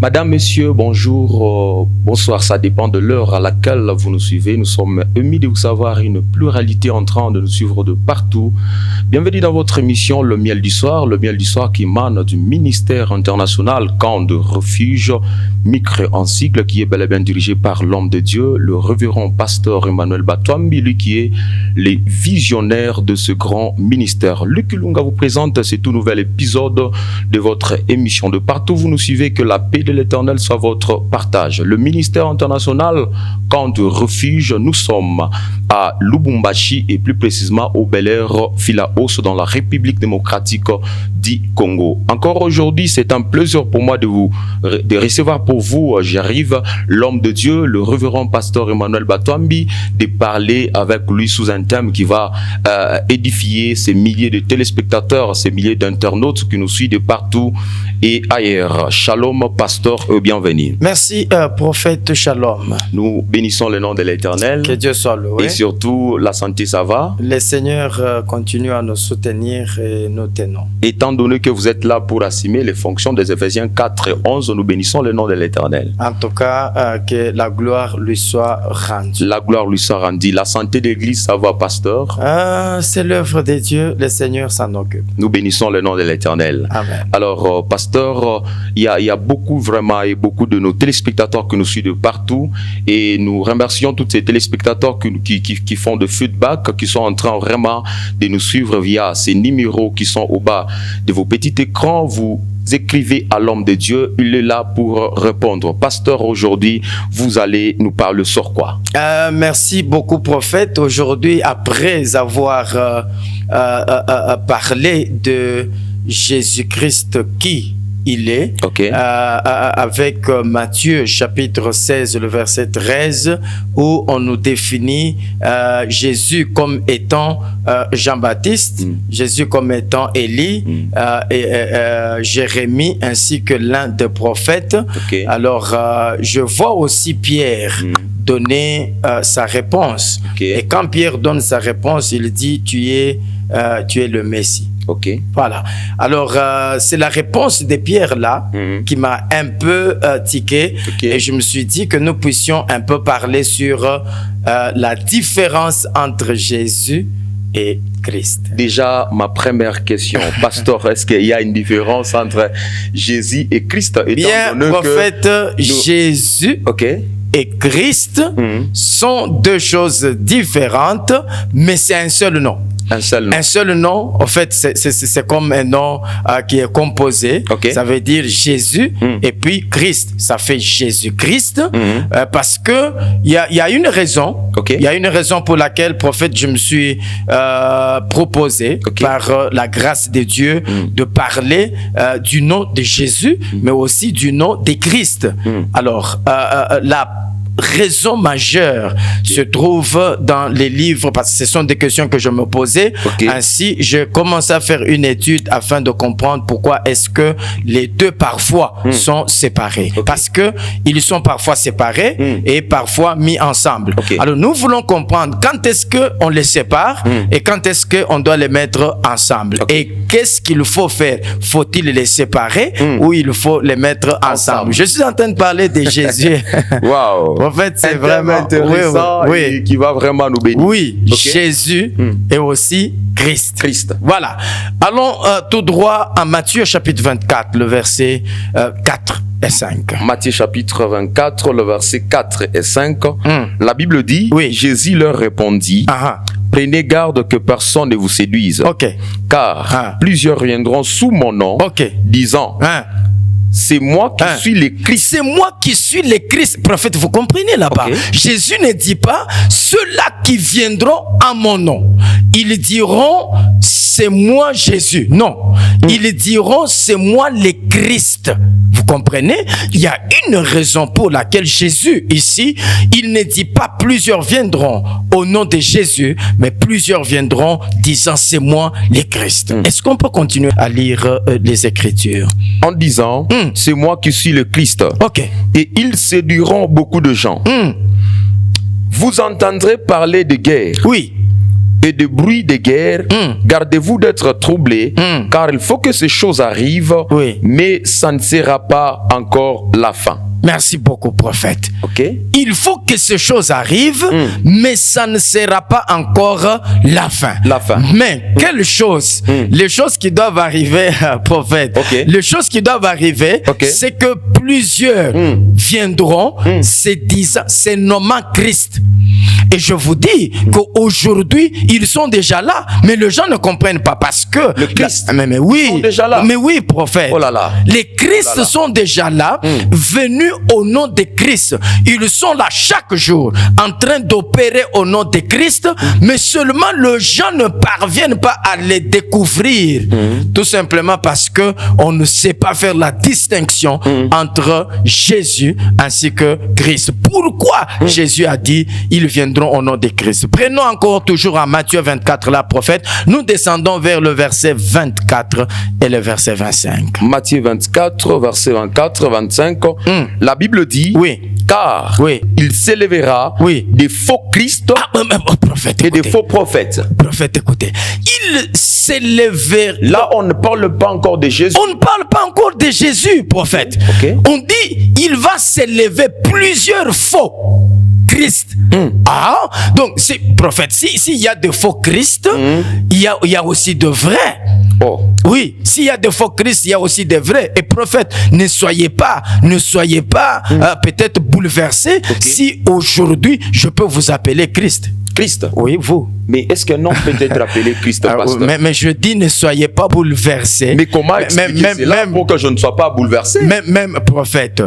Madame, Messieurs, bonjour, bonsoir, ça dépend de l'heure à laquelle vous nous suivez. Nous sommes émus de vous savoir une pluralité en train de nous suivre de partout. Bienvenue dans votre émission Le Miel du Soir qui émane du ministère international Camp de Refuge, MICRE en sigle, qui est bel et bien dirigé par l'homme de Dieu, le révérend pasteur Emmanuel Batouambi, lui qui est le visionnaire de ce grand ministère. Luc Lunga vous présente ce tout nouvel épisode de votre émission. De partout vous nous suivez, que la paix de l'Éternel soit votre partage. Le ministère international Camp de Refuge, nous sommes à Lubumbashi et plus précisément au Bel Air Philaos dans la République démocratique du Congo. Encore aujourd'hui, c'est un plaisir pour moi de recevoir pour vous, j'arrive, l'homme de Dieu, le révérend pasteur Emmanuel Batouambi, de parler avec lui sous un thème qui va édifier ces milliers de téléspectateurs, ces milliers d'internautes qui nous suivent de partout et ailleurs. Shalom, pasteur, bienvenue. Merci, prophète, shalom. Nous bénissons le nom de l'Éternel. Que Dieu soit loué. Et surtout, la santé, ça va? Le Seigneur continue à nous soutenir et nous tenons. Étant donné que vous êtes là pour assumer les fonctions des Éphésiens 4 et 11, nous bénissons le nom de l'Éternel. En tout cas, que la gloire lui soit rendue. La gloire lui soit rendue. La santé de l'Église, ça va, pasteur? C'est l'œuvre de Dieu, le Seigneur s'en occupe. Nous bénissons le nom de l'Éternel. Amen. Alors, pasteur, il y a beaucoup vraiment et beaucoup de nos téléspectateurs qui nous suivent de partout et nous remercions tous ces téléspectateurs qui font de feedback, qui sont en train vraiment de nous suivre via ces numéros qui sont au bas de vos petits écrans. Vous écrivez à l'homme de Dieu, il est là pour répondre. Pasteur, aujourd'hui, vous allez nous parler sur quoi? Merci beaucoup, prophète. Aujourd'hui, après avoir parlé de Jésus-Christ qui il est, okay. Avec Matthieu chapitre 16, le verset 13, où on nous définit Jésus comme étant Jean-Baptiste, Jésus comme étant Élie, Jérémie, ainsi que l'un des prophètes. Okay. Alors, je vois aussi Pierre donner sa réponse. Okay. Et quand Pierre donne sa réponse, il dit, tu es le Messie. Ok. Voilà. Alors, c'est la réponse de Pierre là qui m'a un peu tiqué. Okay. Et je me suis dit que nous puissions un peu parler sur la différence entre Jésus et Christ. Déjà, ma première question, pasteur, est-ce qu'il y a une différence entre Jésus et Christ? Bien, prophète, Jésus et Christ sont deux choses différentes, mais c'est un seul nom. Un seul nom. Un seul nom, en fait, c'est comme un nom qui est composé. Okay. Ça veut dire Jésus et puis Christ. Ça fait Jésus-Christ parce que il y a une raison. Okay. Il y a une raison pour laquelle, prophète, je me suis proposé par la grâce de Dieu de parler du nom de Jésus, mais aussi du nom de Christ. Alors, la raison majeure se trouve dans les livres, parce que ce sont des questions que je me posais. Ainsi, je commence à faire une étude afin de comprendre pourquoi est-ce que les deux parfois sont séparés. Parce que ils sont parfois séparés et parfois mis ensemble. Alors, nous voulons comprendre quand est-ce qu'on les sépare et quand est-ce qu'on doit les mettre ensemble. Et qu'est-ce qu'il faut faire? Faut-il les séparer ou il faut les mettre ensemble? Je suis en train de parler de Jésus. Wow. En fait, c'est vraiment intéressant et qui va vraiment nous bénir. Oui, Jésus et aussi Christ. Voilà. Allons tout droit à Matthieu chapitre 24, le verset 4 et 5. Matthieu chapitre 24, le verset 4 et 5. La Bible dit, Jésus leur répondit, prenez garde que personne ne vous séduise, car plusieurs viendront sous mon nom, disant, c'est moi qui suis le Christ. C'est moi qui suis le Christ. Prophète, vous comprenez là-bas? Jésus ne dit pas ceux-là qui viendront à mon nom. Ils diront c'est moi Jésus. Non. Ils diront c'est moi le Christ. Vous comprenez? Il y a une raison pour laquelle Jésus ici, il ne dit pas plusieurs viendront au nom de Jésus, mais plusieurs viendront disant c'est moi le Christ. Est-ce qu'on peut continuer à lire les Écritures? En disant c'est moi qui suis le Christ. Et ils séduiront beaucoup de gens. Vous entendrez parler de guerre. et de bruit de guerre, gardez-vous d'être troublés, car il faut que ces choses arrivent, mais ça ne sera pas encore la fin. Merci beaucoup, prophète. Okay. Il faut que ces choses arrivent, mais ça ne sera pas encore la fin. La fin. Mais quelles choses? Les choses qui doivent arriver, prophète. Okay. Les choses qui doivent arriver, c'est que plusieurs viendront, se nommant Christ. Et je vous dis qu'aujourd'hui, ils sont déjà là, mais les gens ne comprennent pas parce que... Le Christ mais oui, sont déjà là. Mais oui, prophète. Oh là là. Les Christ sont déjà là, venus au nom de Christ. Ils sont là chaque jour en train d'opérer au nom de Christ, mais seulement les gens ne parviennent pas à les découvrir. Tout simplement parce que on ne sait pas faire la distinction entre Jésus ainsi que Christ. Pourquoi Jésus a dit ils viendront au nom de Christ? Prenons encore toujours à Matthieu 24 la prophète. Nous descendons vers le verset 24 et le verset 25. Matthieu 24, verset 24, 25. La Bible dit, car il s'élèvera des faux Christ prophète, et des faux prophètes. Prophète, écoutez. Il s'élèvera. Là, on ne parle pas encore de Jésus. On ne parle pas encore de Jésus, prophète. On dit, il va s'élever plusieurs faux Christ. Ah, donc, prophète, s'il y a de faux Christ, il y a aussi de vrais. Oui, s'il y a de faux Christ, il y a aussi de vrais. Et prophète, ne soyez pas peut-être bouleversés si aujourd'hui je peux vous appeler Christ. Christ? Oui, vous. Mais est-ce que non peut être appelé Christ, pasteur? Mais je dis, ne soyez pas bouleversés. Mais comment expliquer cela pour que je ne sois pas bouleversé? Même prophète,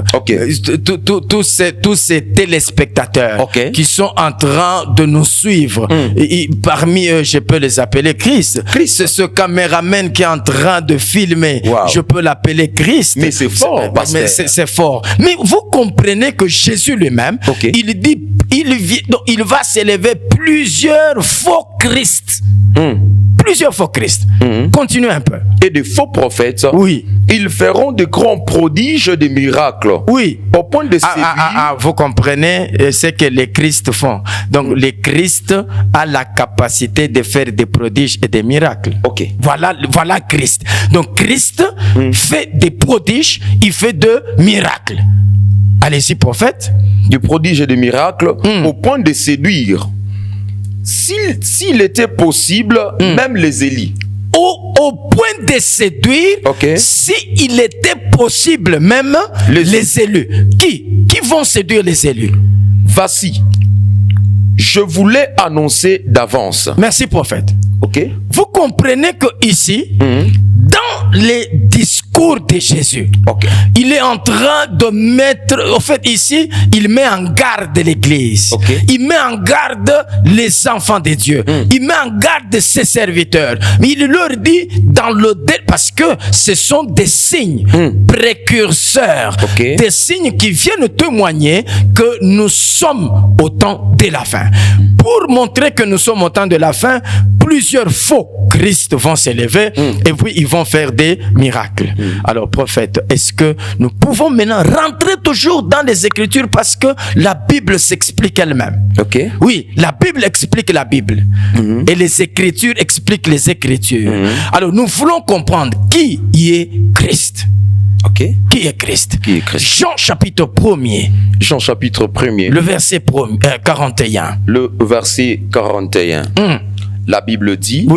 tous ces téléspectateurs qui sont en train de nous suivre, et parmi eux, je peux les appeler Christ. C'est ce caméraman qui est en train de filmer. Je peux l'appeler Christ. Mais c'est fort, pasteur. C'est fort. Mais vous comprenez que Jésus lui-même, il dit, il va s'élever plusieurs faux Christ. Plusieurs faux Christ. Continuez un peu. Et de faux prophètes. Oui. Ils feront de grands prodiges, des miracles. Oui. Au point de séduire. Vous comprenez ce que les Christ font. Donc, les Christ a la capacité de faire des prodiges et des miracles. Voilà Christ. Donc, Christ fait des prodiges, il fait des miracles. Allez-y, prophète. Du prodige et des miracles, au point de séduire. S'il était possible, même les Élis. Au point de séduire, s'il était possible, même les élus. Qui vont séduire les élus? Voici, je voulais annoncer d'avance. Merci, prophète. Vous comprenez que ici, dans les discours de Jésus, il est en train de mettre, en fait ici, il met en garde l'Église. Il met en garde les enfants de Dieu. Il met en garde ses serviteurs. Mais il leur dit dans le parce que ce sont des signes précurseurs, des signes qui viennent témoigner que nous sommes au temps de la fin. Pour montrer que nous sommes au temps de la fin, plusieurs faux Christ vont s'élever et puis ils vont faire des miracles. Alors, prophète, est-ce que nous pouvons maintenant rentrer toujours dans les Écritures parce que la Bible s'explique elle-même? Oui, la Bible explique la Bible et les Écritures expliquent les Écritures. Alors, nous voulons comprendre qui est Christ. Qui est Christ? Jean chapitre 1er. Jean chapitre 1er. Le verset 41. Le verset 41. La Bible dit,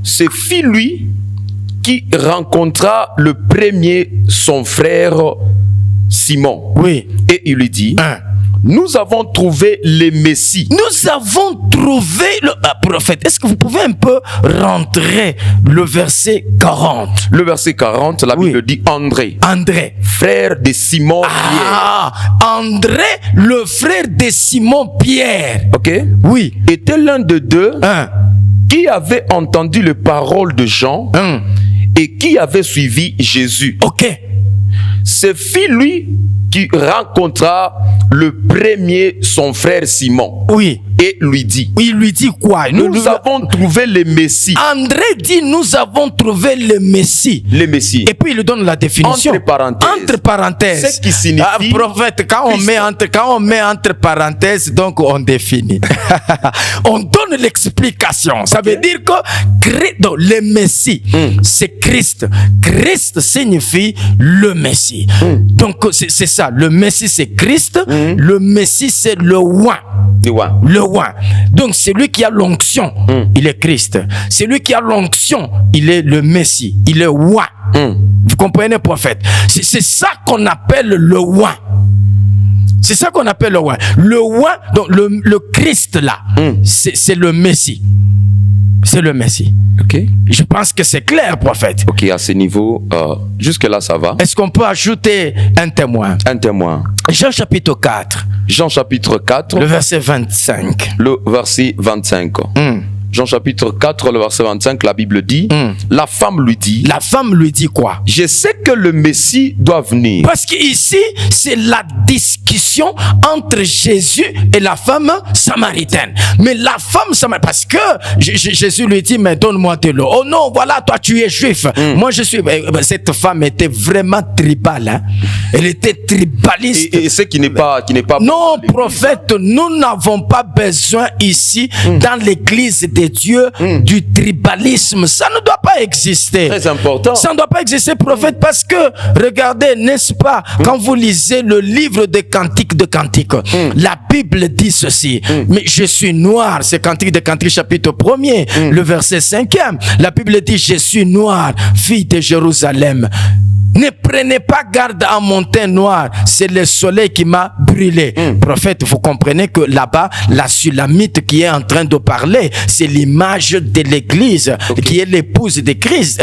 ce fut lui qui rencontra le premier son frère Simon. Et il lui dit, nous avons trouvé le Messie. Nous avons trouvé le prophète. Est-ce que vous pouvez un peu rentrer le verset 40? Le verset 40, la Bible dit André, frère de Simon Pierre. André, le frère de Simon Pierre. Était l'un de deux qui avait entendu les paroles de Jean et qui avait suivi Jésus. Ce fut lui qui rencontra le premier son frère Simon. et lui dit. Il lui dit quoi? Nous avons trouvé le Messie. André dit, nous avons trouvé le Messie. Le Messie. Et puis il donne la définition. Entre parenthèses. Ce qui signifie. Prophète, quand on met entre parenthèses, donc on définit. On donne l'explication. Ça veut dire que donc, le Messie, c'est Christ. Christ signifie le Messie. Donc c'est ça. Le Messie, c'est Christ. Le Messie, c'est le oint. Le oint. Donc c'est lui qui a l'onction. Il est Christ. C'est lui qui a l'onction. Il est le Messie. Il est oint. Vous comprenez, prophète? C'est ça qu'on appelle le oint. C'est ça qu'on appelle le oint. Le oint, donc le Christ là, c'est le Messie. C'est le Messie. Ok. Je pense que c'est clair, prophète. Ok, à ce niveau, jusque-là, ça va. Est-ce qu'on peut ajouter un témoin? Un témoin. Jean chapitre 4. Jean chapitre 4. Le verset 25. Le verset 25. Jean chapitre 4, le verset 25, la Bible dit, la femme lui dit. La femme lui dit quoi? Je sais que le Messie doit venir. Parce qu'ici, c'est la discussion entre Jésus et la femme samaritaine. Mais la femme samaritaine, parce que Jésus lui dit, mais donne-moi de l'eau. Oh non, voilà, toi tu es juif. Moi je suis... Cette femme était vraiment tribale. Hein? Elle était tribaliste. Et ce qui n'est pas... Non, prophète, nous n'avons pas besoin ici, dans l'église de Dieu, du tribalisme. Ça ne doit pas exister. Très important. Ça ne doit pas exister, prophète, parce que, regardez, n'est-ce pas, quand vous lisez le livre des Cantiques de Cantiques, la Bible dit ceci, mais je suis noir, c'est Cantique de Cantiques chapitre 1er, le verset 5e. La Bible dit, je suis noir, fille de Jérusalem. Ne prenez pas garde à mon teint noir, c'est le soleil qui m'a brûlé. Prophète, vous comprenez que là-bas, la Sulamite qui est en train de parler, c'est l'image de l'église, qui est l'épouse de Christ,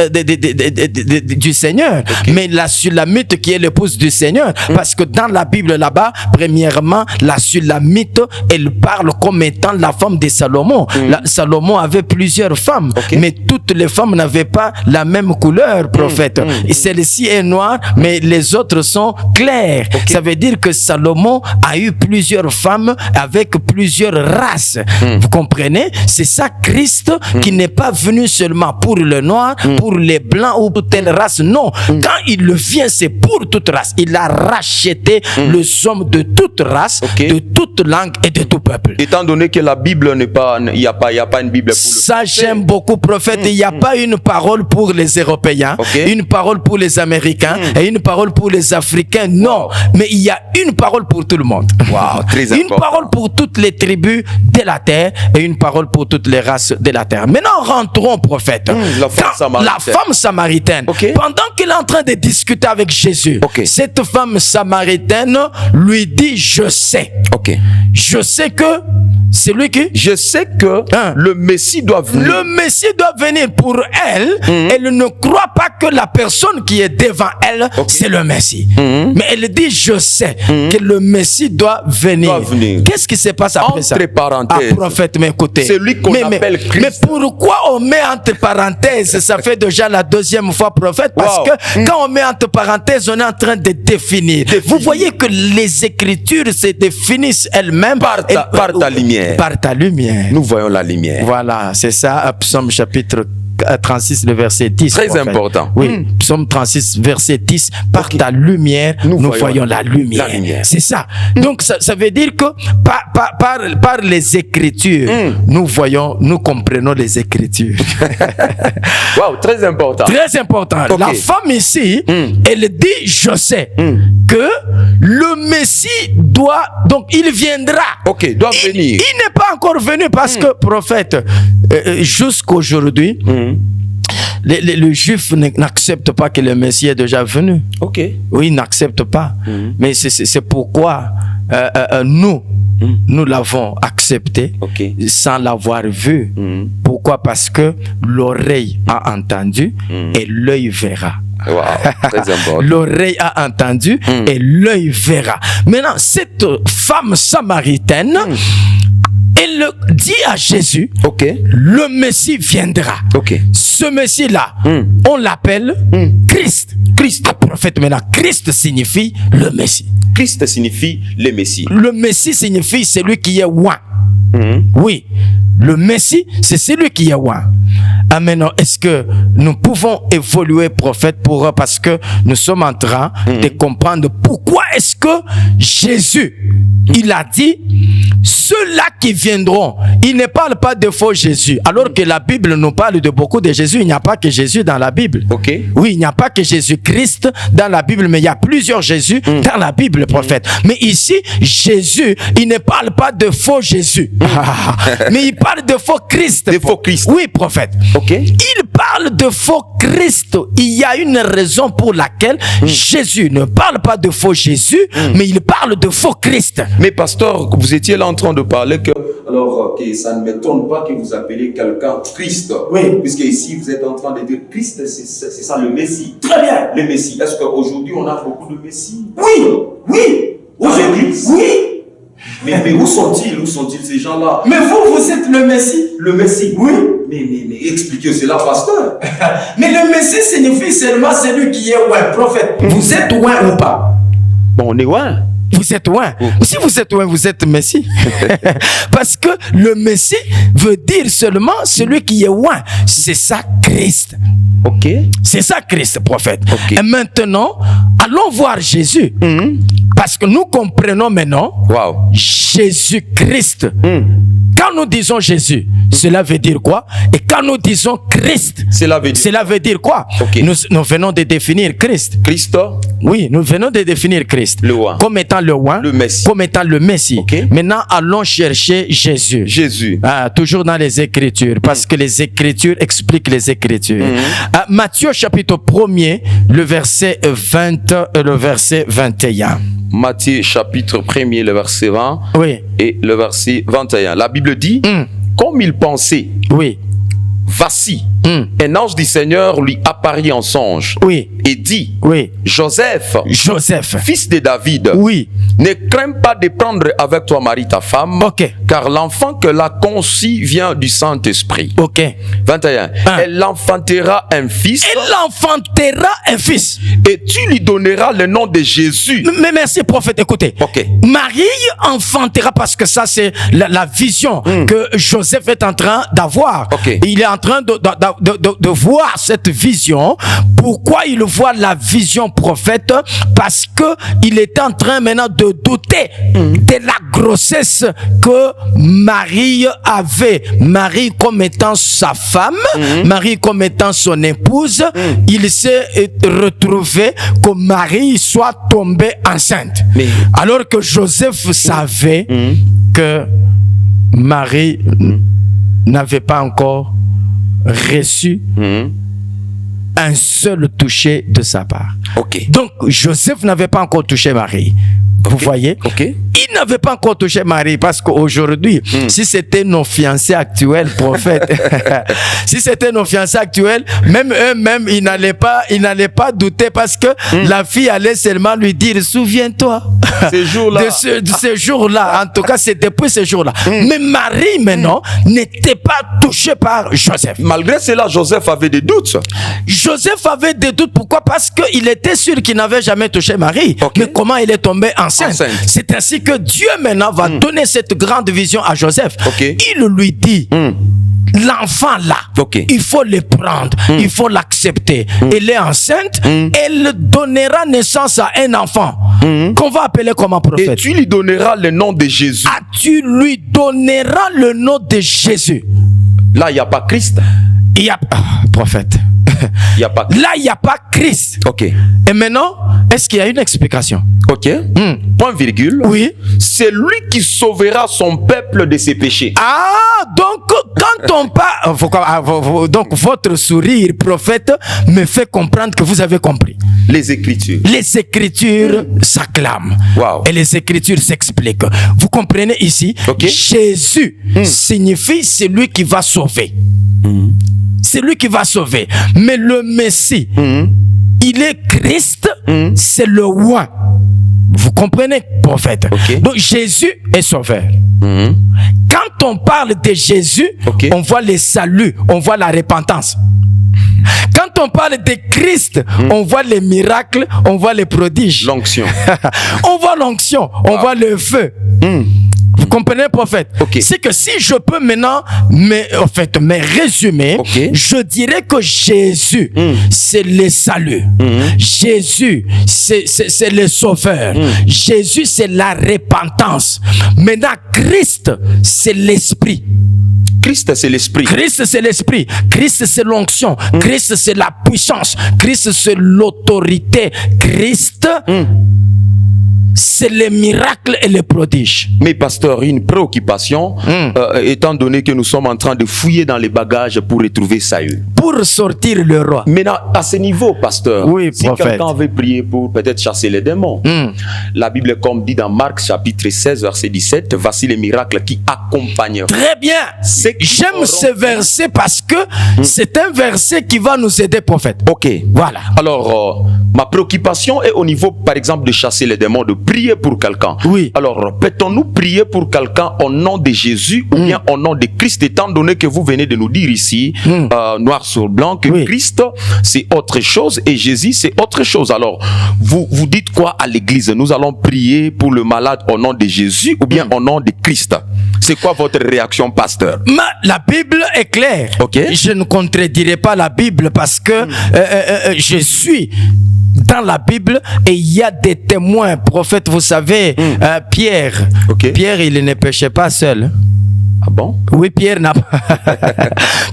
du Seigneur. Mais la Sulamite qui est l'épouse du Seigneur, parce que dans la Bible là-bas, premièrement, la Sulamite, elle parle comme étant la femme de Salomon. Salomon avait plusieurs femmes, mais toutes les femmes n'avaient pas la même couleur, prophète. Et celle-ci est noire, mais les autres sont clairs. Ça veut dire que Salomon a eu plusieurs femmes avec plusieurs races. Vous comprenez? C'est ça Christ qui n'est pas venu seulement pour le noir, pour les blancs ou pour telle race. Non. Quand il vient, c'est pour toute race. Il a racheté les hommes de toute race, de toute langue et de tout peuple. Étant donné que la Bible n'est pas, il n'y a pas une Bible pour le ça, j'aime beaucoup, prophète. Il n'y a pas une parole pour les Européens, une parole pour les Américains et une parole pour les Africains. Non, mais il y a une parole pour tout le monde. Wow, très important. Une parole pour toutes les tribus de la terre et une parole pour toutes les races de la terre. Maintenant, rentrons, prophète. La femme samaritaine. Pendant qu'il est en train de discuter avec Jésus, cette femme samaritaine lui dit, je sais. Je sais que c'est lui qui... Je sais que le Messie doit venir. Le Messie doit venir pour elle. Elle ne croit pas que la personne qui est devant elle, c'est le Messie. Mais elle dit, je sais que le Messie doit venir. Qu'est-ce qui se passe après ça? Entre parenthèses. Prophète, mais écoutez. C'est lui qu'on appelle Christ. Mais pourquoi on met entre parenthèses? Ça fait déjà la deuxième fois, prophète, parce que quand on met entre parenthèses, on est en train de définir. Vous voyez que les Écritures se définissent elles-mêmes par ta lumière. Par ta lumière. Nous voyons la lumière. Voilà, c'est ça, Psaume chapitre 36, le verset 10. Très important. Oui, Psaume 36, verset 10. Par ta lumière, nous voyons la lumière. C'est ça. Donc, ça veut dire que par les Écritures, nous comprenons les Écritures. Wow, très important. Très important. La femme ici, elle dit, je sais que le Messie donc il viendra. Doit venir. Il n'est pas encore venu parce que, prophète, jusqu'aujourd'hui, les Juifs n'acceptent pas que le Messie est déjà venu. Oui, ils n'acceptent pas. Mais c'est pourquoi nous l'avons accepté sans l'avoir vu. Pourquoi? Parce que l'oreille a entendu et l'œil verra. Wow, très important. L'oreille a entendu et l'œil verra. Maintenant, cette femme samaritaine, elle dit à Jésus, le Messie viendra. Ce Messie-là, on l'appelle Christ. Christ. Prophète, maintenant, Christ signifie le Messie. Christ signifie le Messie. Le Messie signifie celui qui est oint. Oui, le Messie, c'est celui qui est oint. Ah, maintenant, est-ce que nous pouvons évoluer, prophète, parce que nous sommes en train de comprendre pourquoi est-ce que Jésus, il a dit, ceux-là qui viendront, il ne parle pas de faux Jésus, alors que la Bible nous parle de beaucoup de Jésus. Il n'y a pas que Jésus dans la Bible. Oui, il n'y a pas que Jésus-Christ dans la Bible, mais il y a plusieurs Jésus dans la Bible, prophète. Mais ici, Jésus, il ne parle pas de faux Jésus, mais il parle de faux Christ. De faux Christ. Oui, prophète. Il parle de faux Christ. Il y a une raison pour laquelle Jésus ne parle pas de faux Jésus, mais il parle de faux Christ. Mais pasteur, vous étiez là en train de parler que... Alors, que ça ne m'étonne pas que vous appelez quelqu'un Christ. Oui. Puisque ici, vous êtes en train de dire Christ, c'est ça le Messie. Très bien. Le Messie. Est-ce qu'aujourd'hui, on a beaucoup de Messie? Oui. Oui. Aux églises? Oui. Mais où sont-ils? Où sont-ils ces gens-là? Mais vous êtes le Messie. Le Messie? Oui. Mais expliquez cela, pasteur. Mais le Messie signifie seulement celui qui est oint, prophète. Vous êtes oint ou pas? Bon, on est oint. Vous êtes oint. Si vous êtes oint, vous êtes Messie. Parce que le Messie veut dire seulement celui qui est oint. C'est ça Christ. C'est ça Christ, prophète. Et maintenant, allons voir Jésus. Parce que nous comprenons maintenant Jésus-Christ. Quand nous disons Jésus, cela veut dire quoi? Et quand nous disons Christ, cela veut dire quoi? Nous venons de définir Christ. Christ? Oui, nous venons de définir Christ. Le oint. Comme étant le oint, le Messie. comme étant le Messie. Maintenant, allons chercher Jésus. Jésus. Toujours dans les Écritures, parce que les Écritures expliquent les Écritures. Matthieu chapitre 1er, le verset 20 et le verset 21. Matthieu chapitre 1er, le verset 20 et le verset 21. La Bible dit, comme il pensait, voici, un ange du Seigneur lui apparut en songe et dit, Joseph, fils de David, ne crains pas de prendre avec toi Marie ta femme, car l'enfant que l'a conçu vient du Saint-Esprit. 21. Elle enfantera un fils. Et tu lui donneras le nom de Jésus. Mais merci, prophète, écoutez. Marie enfantera, parce que ça c'est la vision que Joseph est en train d'avoir. Il est en train de voir cette vision. Pourquoi il voit la vision, prophète? Parce que il est en train maintenant de douter de la grossesse que Marie avait. Marie comme étant sa femme, Marie comme étant son épouse, il s'est retrouvé que Marie soit tombée enceinte. Alors que Joseph savait que Marie n'avait pas encore reçu un seul toucher de sa part. Donc Joseph n'avait pas encore touché Marie. Vous voyez? Il n'avait pas encore touché Marie, parce qu'aujourd'hui, si c'était nos fiancés actuels, prophète, si c'était nos fiancés actuels, même eux-mêmes, ils n'allaient pas douter, parce que la fille allait seulement lui dire, souviens-toi de ce jour-là. En tout cas, c'est depuis ce jour-là. Mais Marie, maintenant, n'était pas touchée par Joseph. Malgré cela, Joseph avait des doutes. Joseph avait des doutes. Pourquoi? Parce qu'il était sûr qu'il n'avait jamais touché Marie. Mais comment il est tombé enceinte? C'est ainsi que Dieu maintenant va donner cette grande vision à Joseph. Il lui dit, l'enfant là, il faut le prendre, il faut l'accepter. Elle est enceinte, elle donnera naissance à un enfant qu'on va appeler comment, prophète? Et tu lui donneras le nom de Jésus. Tu lui donneras le nom de Jésus. Là, il n'y a pas Christ. Il y a prophète. Là, il n'y a pas Christ. Et maintenant, est-ce qu'il y a une explication? Point virgule. C'est lui qui sauvera son peuple de ses péchés. Donc quand on parle, donc votre sourire, prophète, me fait comprendre que vous avez compris. Les Écritures. Les Écritures s'acclament. Et les Écritures s'expliquent. Vous comprenez ici? Jésus signifie celui qui va sauver. C'est lui qui va sauver. Mais le Messie, il est Christ, c'est le oint. Vous comprenez, prophète? Donc Jésus est sauveur. Quand on parle de Jésus, on voit le salut, on voit la repentance. Quand on parle de Christ, on voit les miracles, on voit les prodiges. L'onction. On voit l'onction, on voit le feu. Vous comprenez, prophète? C'est que si je peux maintenant me résumer, je dirais que Jésus, c'est le salut. Jésus, c'est le sauveur. Jésus, c'est la repentance. Maintenant, Christ, c'est l'esprit. Christ, c'est l'esprit. Christ, c'est l'esprit. Christ, c'est l'onction. Christ, c'est la puissance. Christ, c'est l'autorité. Christ, c'est les miracles et les prodiges. Mais pasteur, une préoccupation, étant donné que nous sommes en train de fouiller dans les bagages pour retrouver Saül. Pour sortir le roi. Maintenant, à ce niveau, pasteur, si prophète, quelqu'un veut prier pour peut-être chasser les démons, la Bible, comme dit dans Marc chapitre 16, verset 17, voici les miracles qui accompagneront. Très bien. J'aime ce verset parce que c'est un verset qui va nous aider, prophète. Voilà. Alors, ma préoccupation est au niveau, par exemple, de chasser les démons, de prier pour quelqu'un. Alors, peut-on nous prier pour quelqu'un au nom de Jésus ou bien au nom de Christ, étant donné que vous venez de nous dire ici, noir sur blanc, que Christ, c'est autre chose et Jésus, c'est autre chose. Alors, vous dites quoi à l'église? Nous allons prier pour le malade au nom de Jésus ou bien au nom de Christ? C'est quoi votre réaction, pasteur? La Bible est claire. Je ne contredirai pas la Bible parce que je suis dans la Bible et il y a des témoins. Prophète, vous savez, Pierre, Pierre, il ne péchait pas seul. Ah bon? Oui, Pierre n'a pas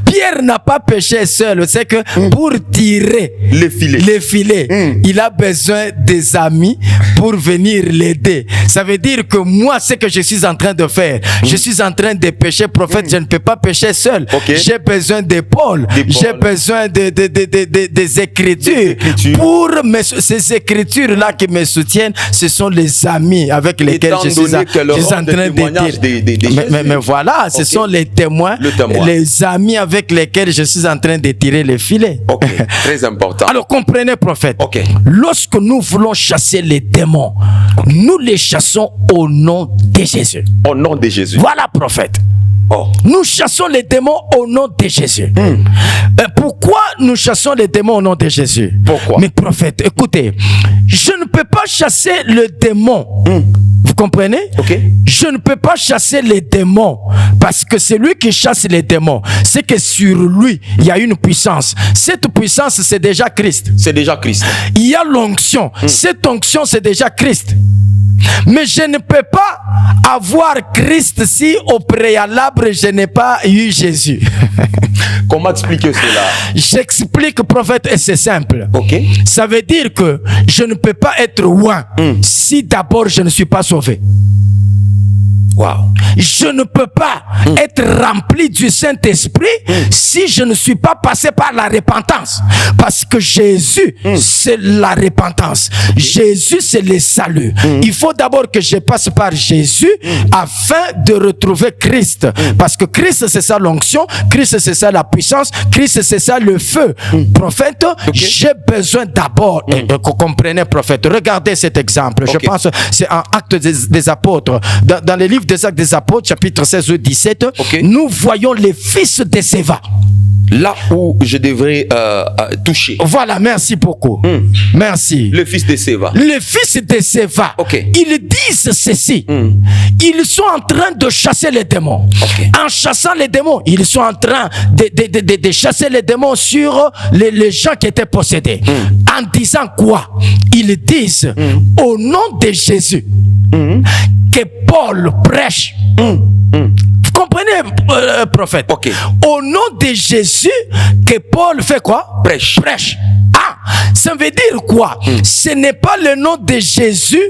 Pierre n'a pas péché seul. C'est que pour tirer les filets, il a besoin des amis pour venir l'aider. Ça veut dire que moi, ce que je suis en train de faire, je suis en train de pécher, prophète, je ne peux pas pécher seul. J'ai besoin d'épaules, j'ai besoin des écritures. Pour ces écritures-là qui me soutiennent, ce sont les amis avec lesquels je suis en train de tirer. Mais voilà, ce sont les témoins, les amis avec lesquels je suis en train de tirer les filets. Très important. Alors comprenez, prophète, lorsque nous voulons chasser les démons, nous les chassons au nom de Jésus. Au nom de Jésus. Voilà, prophète. Nous chassons les démons au nom de Jésus. Pourquoi nous chassons les démons au nom de Jésus? Pourquoi? Mais prophète, écoutez, je ne peux pas chasser le démon. Vous comprenez? Je ne peux pas chasser les démons parce que c'est lui qui chasse les démons. C'est que sur lui, il y a une puissance. Cette puissance, c'est déjà Christ. C'est déjà Christ. Il y a l'onction. Cette onction, c'est déjà Christ. Mais je ne peux pas avoir Christ si au préalable je n'ai pas eu Jésus. Comment expliquer cela? J'explique, prophète, et c'est simple. Ça veut dire que je ne peux pas être loin si d'abord je ne suis pas sauvé. Je ne peux pas être rempli du Saint-Esprit si je ne suis pas passé par la repentance. Parce que Jésus, c'est la repentance. Jésus, c'est le salut. Il faut d'abord que je passe par Jésus afin de retrouver Christ. Parce que Christ, c'est ça l'onction. Christ, c'est ça la puissance. Christ, c'est ça le feu. Prophète, j'ai besoin d'abord, et vous comprenez, prophète, regardez cet exemple. Je pense que c'est en Actes des Apôtres. Dans les livres des Actes des Apôtres, chapitre 16 ou 17, nous voyons les fils de Séva. Là où je devrais toucher. Voilà, merci beaucoup. Merci. Le fils de Séva. Les fils de Séva, ils disent ceci. Ils sont en train de chasser les démons. En chassant les démons, ils sont en train de chasser les démons sur les gens qui étaient possédés. En disant quoi? Ils disent au nom de Jésus que Paul prêche. Vous comprenez, prophète? Au nom de Jésus, que Paul fait quoi? Prêche. Ah, ça veut dire quoi? Ce n'est pas le nom de Jésus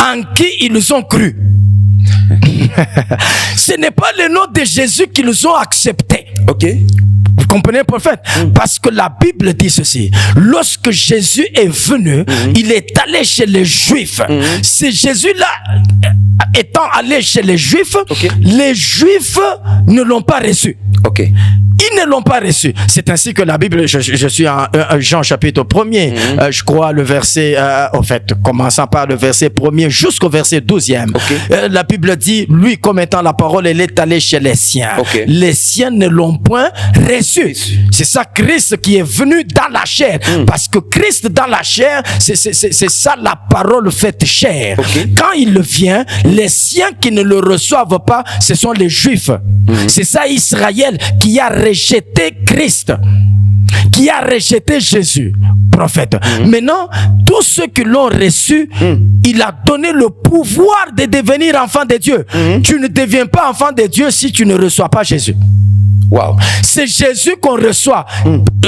en qui ils ont cru. Ce n'est pas le nom de Jésus qu'ils ont accepté. Vous comprenez, prophète? Parce que la Bible dit ceci. Lorsque Jésus est venu, il est allé chez les Juifs. C'est Jésus-là, étant allé chez les Juifs, les Juifs ne l'ont pas reçu. Ils ne l'ont pas reçu. C'est ainsi que la Bible, je suis en Jean chapitre 1er, je crois le verset, en fait, commençant par le verset 1er jusqu'au verset 12e. La Bible dit, lui comme étant la parole, elle est allée chez les siens. Les siens ne l'ont point reçu. C'est ça Christ qui est venu dans la chair. Parce que Christ dans la chair, c'est ça la parole faite chair. Quand il vient, les siens qui ne le reçoivent pas, ce sont les Juifs. C'est ça Israël qui a rejeté Christ, qui a rejeté Jésus, prophète. Maintenant, tous ceux qui l'ont reçu, il a donné le pouvoir de devenir enfant de Dieu. Tu ne deviens pas enfant de Dieu si tu ne reçois pas Jésus. Wow. C'est Jésus qu'on reçoit.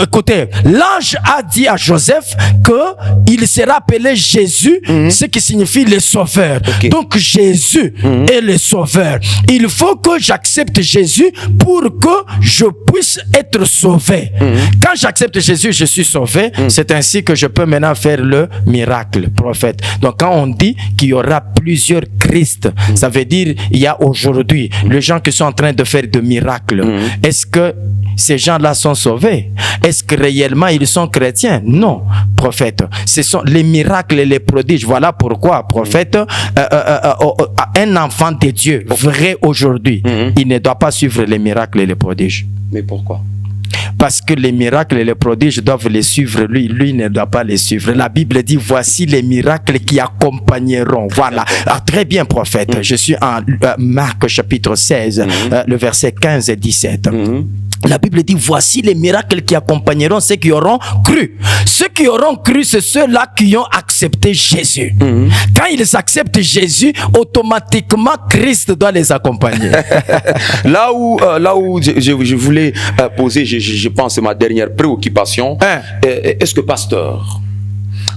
Écoutez, l'ange a dit à Joseph qu'il sera appelé Jésus, ce qui signifie le sauveur. Donc Jésus est le sauveur. Il faut que j'accepte Jésus pour que je puisse être sauvé. Quand j'accepte Jésus, je suis sauvé. C'est ainsi que je peux maintenant faire le miracle, prophète. Donc quand on dit qu'il y aura plusieurs Christ, ça veut dire il y a aujourd'hui les gens qui sont en train de faire des miracles. Est-ce que ces gens-là sont sauvés? Est-ce que réellement ils sont chrétiens? Non, prophète. Ce sont les miracles et les prodiges. Voilà pourquoi, prophète, un enfant de Dieu, vrai aujourd'hui, il ne doit pas suivre les miracles et les prodiges. Mais pourquoi? Parce que les miracles et les prodiges doivent les suivre, lui ne doit pas les suivre. La Bible dit, voici les miracles qui accompagneront. Voilà. Ah, très bien, prophète. Je suis en Marc chapitre 16, le verset 15 et 17. La Bible dit, voici les miracles qui accompagneront ceux qui auront cru. Ceux qui auront cru, c'est ceux-là qui ont accepté Jésus. Quand ils acceptent Jésus, automatiquement, Christ doit les accompagner. Là où je voulais poser, je pense, c'est ma dernière préoccupation. Est-ce que, pasteur,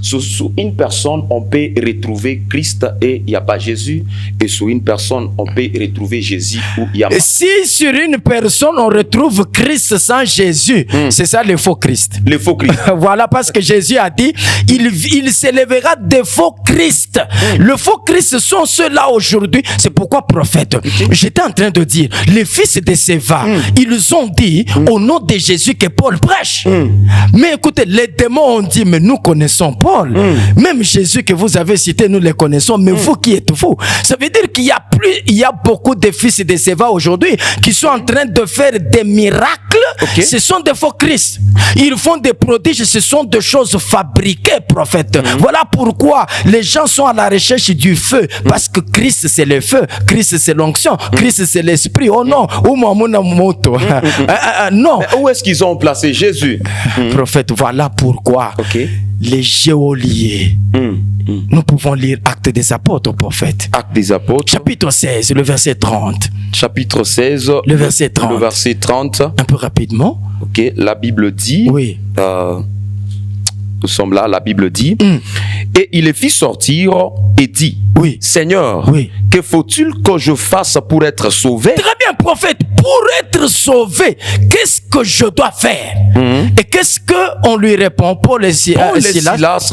sous une personne, on peut retrouver Christ et il n'y a pas Jésus, et sous une personne, on peut retrouver Jésus où il y a pas. Si sur une personne, on retrouve Christ sans Jésus, c'est ça le faux Christ. Le faux Christ. Voilà, parce que Jésus a dit, il s'élèvera des faux Christ. Le faux Christ sont ceux-là aujourd'hui. C'est pourquoi, prophète, j'étais en train de dire, les fils de Séva, ils ont dit au nom de Jésus que Paul prêche. Mais écoutez, les démons ont dit, mais nous connaissons Paul. Même Jésus que vous avez cité, nous le connaissons, mais vous, qui êtes-vous? Ça veut dire qu'il y a beaucoup de fils de Séva aujourd'hui qui sont en train de faire des miracles. Ce sont des faux Christ. Ils font des prodiges, ce sont des choses fabriquées, prophète. Voilà pourquoi les gens sont à la recherche du feu, parce que Christ c'est le feu, Christ c'est l'onction, Christ c'est l'esprit. Oh non, non. Où est-ce qu'ils ont placé Jésus? Prophète, voilà pourquoi les geôliers, nous pouvons lire Actes des Apôtres, prophète. Actes des Apôtres. Chapitre 16, le verset 30. Chapitre 16, le verset 30. Le verset 30. Un peu rapidement. La Bible dit, nous sommes là, la Bible dit, et il les fit sortir et dit, Seigneur, que faut-il que je fasse pour être sauvé? Très bien, prophète, pour être sauvé, qu'est-ce que je dois faire? Et qu'est-ce qu'on lui répond? Paul et Silas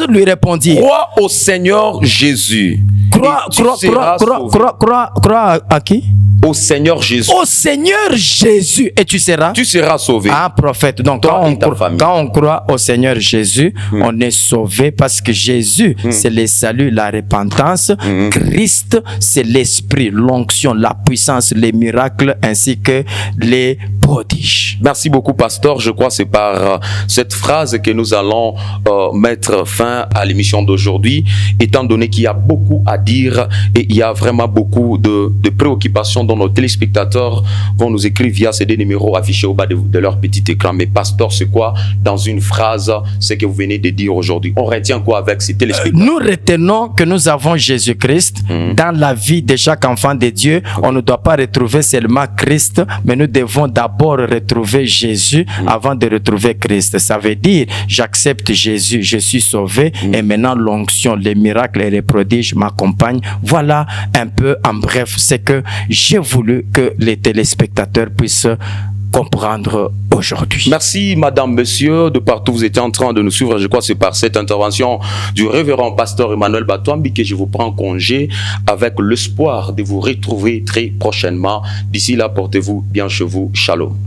lui répondirent, crois au Seigneur Jésus. Crois à qui? Au Seigneur Jésus. Au Seigneur Jésus, et tu seras sauvé. Ah, prophète. Donc, quand on croit au Seigneur Jésus, on est sauvé, parce que Jésus, c'est le salut, la repentance. Christ, c'est l'esprit, l'onction, la puissance, les miracles, ainsi que les prodiges. Merci beaucoup, pasteur. Je crois que c'est par cette phrase que nous allons mettre fin à l'émission d'aujourd'hui, étant donné qu'il y a beaucoup à dire et il y a vraiment beaucoup de préoccupations dont nos téléspectateurs vont nous écrire via ces deux numéros affichés au bas de leur petit écran. Mais pasteur, c'est quoi, dans une phrase, ce que vous venez de dire aujourd'hui? On retient quoi avec ces téléspectateurs? Nous retenons que nous avons Jésus-Christ dans la vie de chaque enfant de Dieu. On ne doit pas retrouver seulement Christ, mais nous devons d'abord retrouver Jésus avant de retrouver Christ. Ça veut dire, j'accepte Jésus, je suis sauvé, et maintenant l'onction, les miracles et les prodiges m'accompagnent. Voilà un peu en bref ce que j'ai voulu que les téléspectateurs puissent comprendre aujourd'hui. Merci, madame, monsieur, de partout vous étiez en train de nous suivre. Je crois que c'est par cette intervention du révérend pasteur Emmanuel Batouambi que je vous prends congé avec l'espoir de vous retrouver très prochainement. D'ici là, portez-vous bien chez vous. Shalom.